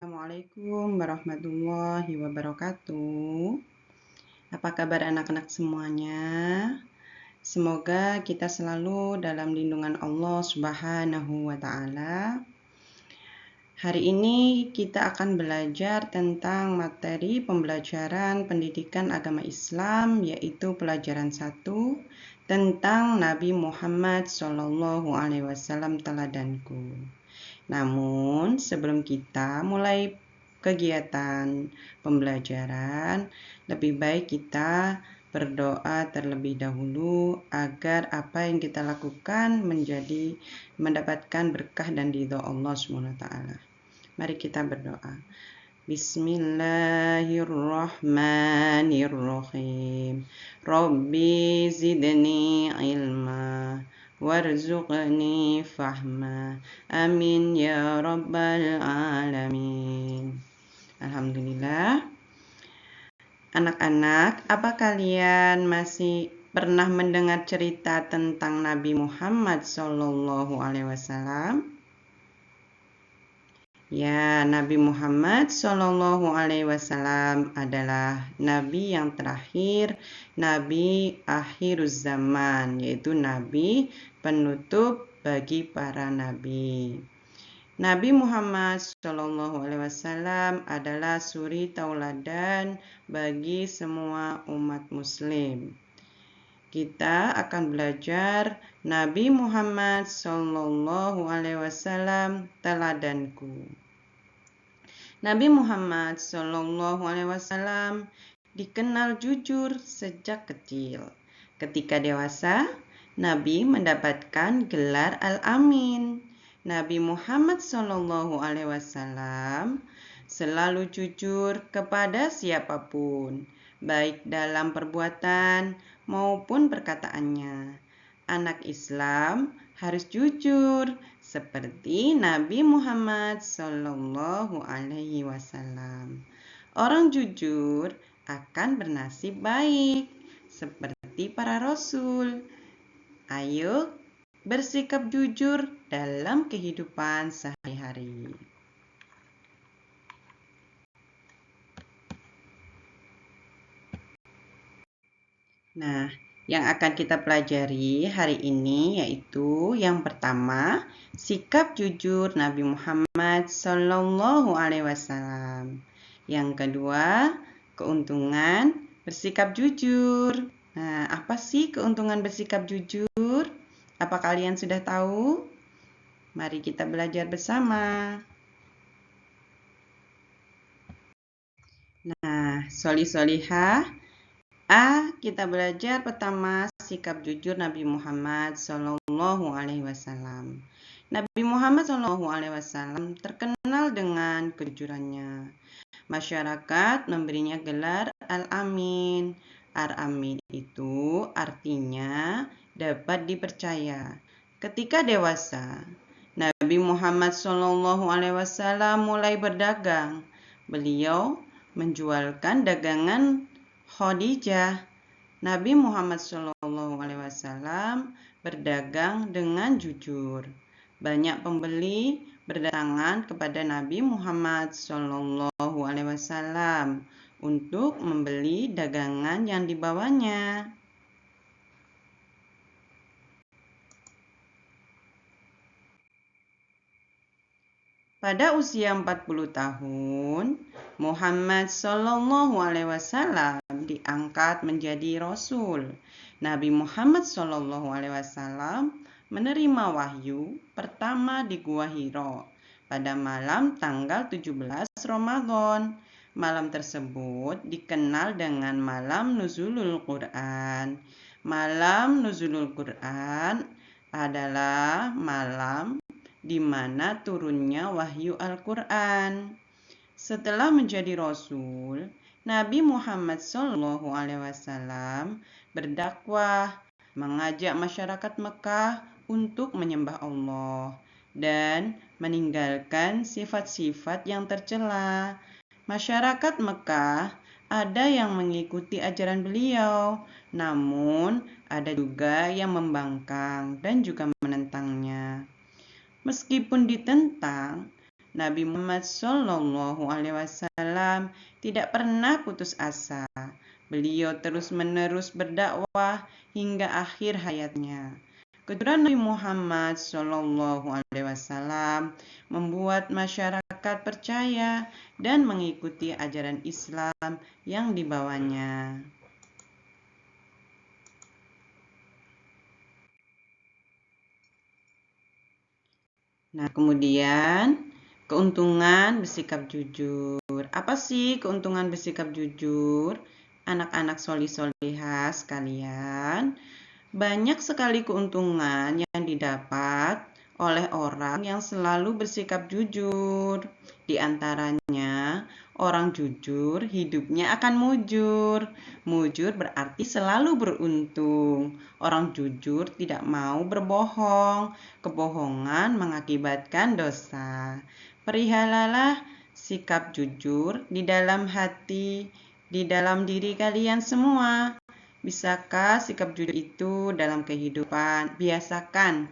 Assalamualaikum warahmatullahi wabarakatuh. Apa kabar anak-anak semuanya? Semoga kita selalu dalam lindungan Allah Subhanahu wa Ta'ala. Hari ini kita akan belajar tentang materi pembelajaran pendidikan agama Islam, yaitu pelajaran 1 tentang Nabi Muhammad SAW teladanku. Namun, sebelum kita mulai kegiatan pembelajaran, lebih baik kita berdoa terlebih dahulu agar apa yang kita lakukan mendapatkan berkah dan ridho Allah SWT. Mari kita berdoa. Bismillahirrahmanirrahim. Rabbi zidni ilma warzuqni fahma. Amin ya rabbal alamin. Alhamdulillah. Anak-anak, apa kalian masih pernah mendengar cerita tentang Nabi Muhammad SAW? Ya, Nabi Muhammad SAW adalah Nabi yang terakhir, Nabi akhiruz zaman, yaitu Nabi penutup bagi para Nabi. Nabi Muhammad SAW adalah suri tauladan bagi semua umat muslim. Kita akan belajar Nabi Muhammad SAW teladanku. Nabi Muhammad SAW dikenal jujur sejak kecil. Ketika dewasa, Nabi mendapatkan gelar Al-Amin. Nabi Muhammad SAW selalu jujur kepada siapapun, baik dalam perbuatan maupun perkataannya. Anak Islam harus jujur seperti Nabi Muhammad SAW. Orang jujur akan bernasib baik seperti para rasul. Ayo bersikap jujur dalam kehidupan sehari-hari. Nah, yang akan kita pelajari hari ini yaitu yang pertama, sikap jujur Nabi Muhammad SAW. Yang kedua, keuntungan bersikap jujur. Nah, apa sih keuntungan bersikap jujur? Apa kalian sudah tahu? Mari kita belajar bersama. Nah, soli-solihah. Kita belajar pertama sikap jujur Nabi Muhammad SAW. Nabi Muhammad SAW terkenal dengan kejujurannya. Masyarakat memberinya gelar Al-Amin. Al-Amin itu artinya dapat dipercaya. Ketika dewasa, Nabi Muhammad SAW mulai berdagang. Beliau menjualkan dagangan Khadijah. Nabi Muhammad SAW berdagang dengan jujur. Banyak pembeli berdatangan kepada Nabi Muhammad SAW untuk membeli dagangan yang dibawanya. Pada usia 40 tahun, Muhammad SAW diangkat menjadi Rasul. Nabi Muhammad SAW menerima wahyu pertama di Gua Hiro pada malam tanggal 17 Ramadan. Malam tersebut dikenal dengan malam Nuzulul Quran. Malam Nuzulul Quran adalah malam di mana turunnya wahyu Al-Quran. Setelah menjadi Rasul, Nabi Muhammad SAW berdakwah, mengajak masyarakat Mekah untuk menyembah Allah dan meninggalkan sifat-sifat yang tercela. Masyarakat Mekah ada yang mengikuti ajaran beliau, namun ada juga yang membangkang dan juga menentangnya. Meskipun ditentang, Nabi Muhammad SAW tidak pernah putus asa. Beliau terus-menerus berdakwah hingga akhir hayatnya. Kejujuran Nabi Muhammad SAW membuat masyarakat percaya dan mengikuti ajaran Islam yang dibawanya. Nah, kemudian keuntungan bersikap jujur. Apa sih keuntungan bersikap jujur? Anak-anak solih-solihah sekalian, banyak sekali keuntungan yang didapat oleh orang yang selalu bersikap jujur. Di antaranya, orang jujur hidupnya akan mujur. Mujur berarti selalu beruntung. Orang jujur tidak mau berbohong. Kebohongan mengakibatkan dosa. Perihalalah sikap jujur di dalam hati, di dalam diri kalian semua. Bisakah sikap jujur itu dalam kehidupan? Biasakan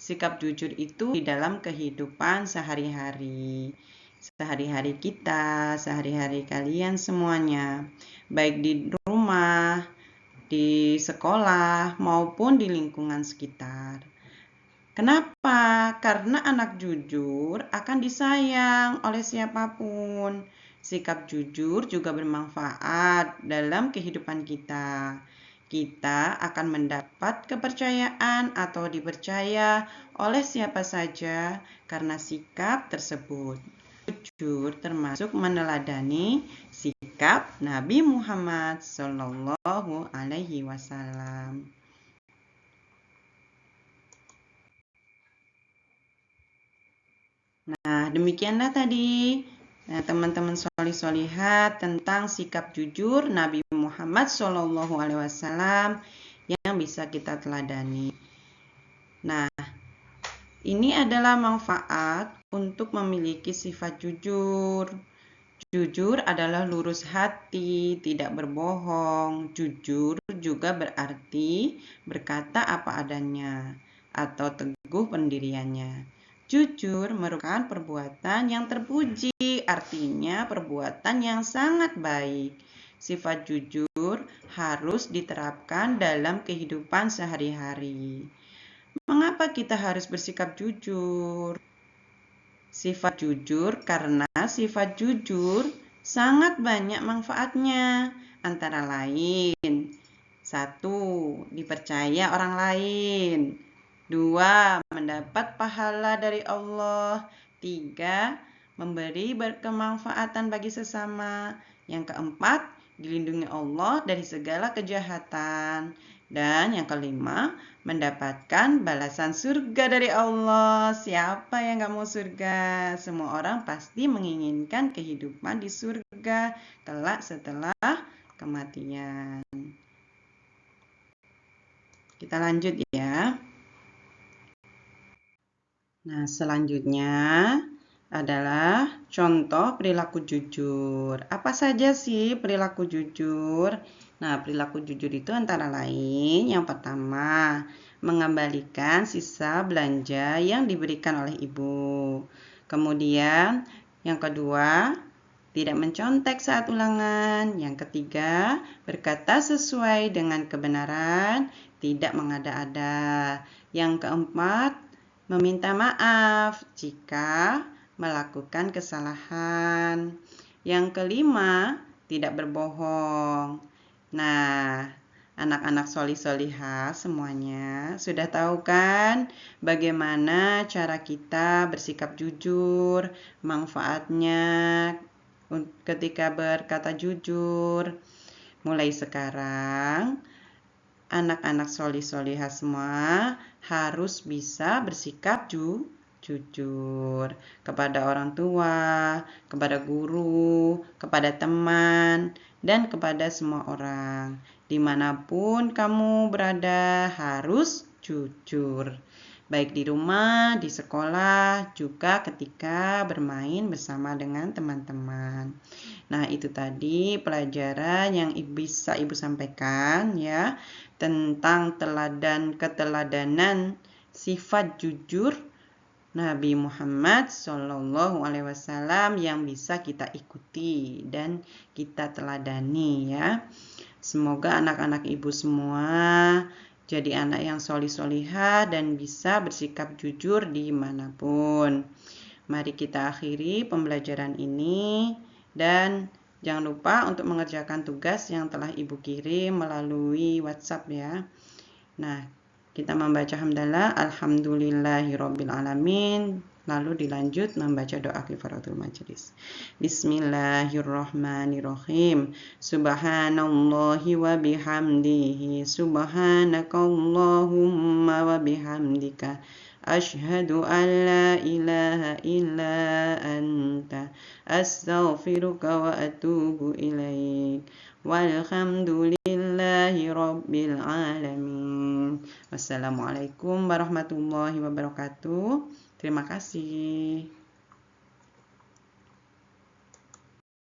sikap jujur itu di dalam kehidupan sehari-hari. Sehari-hari kita, sehari-hari kalian semuanya. Baik di rumah, di sekolah, maupun di lingkungan sekitar. Kenapa? Karena anak jujur akan disayang oleh siapapun. Sikap jujur juga bermanfaat dalam kehidupan kita. Kita akan mendapat kepercayaan atau dipercaya oleh siapa saja karena sikap tersebut. Jujur termasuk meneladani sikap Nabi Muhammad SAW. Nah, demikianlah tadi teman-teman solih-solihat tentang sikap jujur Nabi Muhammad SAW yang bisa kita teladani. Nah, ini adalah manfaat untuk memiliki sifat jujur. Jujur adalah lurus hati, tidak berbohong. Jujur juga berarti berkata apa adanya atau teguh pendiriannya. Jujur merupakan perbuatan yang terpuji, artinya perbuatan yang sangat baik. Sifat jujur harus diterapkan dalam kehidupan sehari-hari. Mengapa kita harus bersikap jujur? Sifat jujur karena sifat jujur sangat banyak manfaatnya. Antara lain, 1. Dipercaya orang lain. 2. Mendapat pahala dari Allah. 3. Memberi berkemanfaatan bagi sesama. Yang keempat, dilindungi Allah dari segala kejahatan. Dan yang kelima, mendapatkan balasan surga dari Allah. Siapa yang gak mau surga? Semua orang pasti menginginkan kehidupan di surga kelak setelah kematian. Kita lanjut ya. Nah, selanjutnya adalah contoh perilaku jujur. Apa saja sih perilaku jujur? Nah, perilaku jujur itu antara lain yang pertama, mengembalikan sisa belanja yang diberikan oleh ibu. Kemudian, yang kedua, tidak mencontek saat ulangan. Yang ketiga, berkata sesuai dengan kebenaran, tidak mengada-ada. Yang keempat, meminta maaf jika melakukan kesalahan. Yang kelima, tidak berbohong. Nah, anak-anak solih-solihah semuanya sudah tahu kan bagaimana cara kita bersikap jujur, manfaatnya ketika berkata jujur. Mulai sekarang, anak-anak solih-solihah semua harus bisa bersikap jujur kepada orang tua, kepada guru, kepada teman, dan kepada semua orang. Dimanapun kamu berada harus jujur. Baik di rumah, di sekolah, juga ketika bermain bersama dengan teman-teman. Nah, itu tadi pelajaran yang bisa Ibu sampaikan ya tentang keteladanan sifat jujur Nabi Muhammad Shallallahu Alaihi Wasallam yang bisa kita ikuti dan kita teladani ya. Semoga anak-anak ibu semua jadi anak yang solih-solihah dan bisa bersikap jujur dimanapun. Mari kita akhiri pembelajaran ini dan jangan lupa untuk mengerjakan tugas yang telah ibu kirim melalui WhatsApp ya. Nah, kita membaca hamdalah, alhamdulillahirabbil alamin, lalu dilanjut membaca doa kifaratul majelis. Bismillahirrahmanirrahim. Subhanallahi wa bihamdihi, subhanakallahumma wa bihamdika, asyhadu an la ilaha illa anta, astaghfiruka wa atubu ilaik. Walhamdulillahi rabbil alamin. Wassalamualaikum warahmatullahi wabarakatuh. Terima kasih.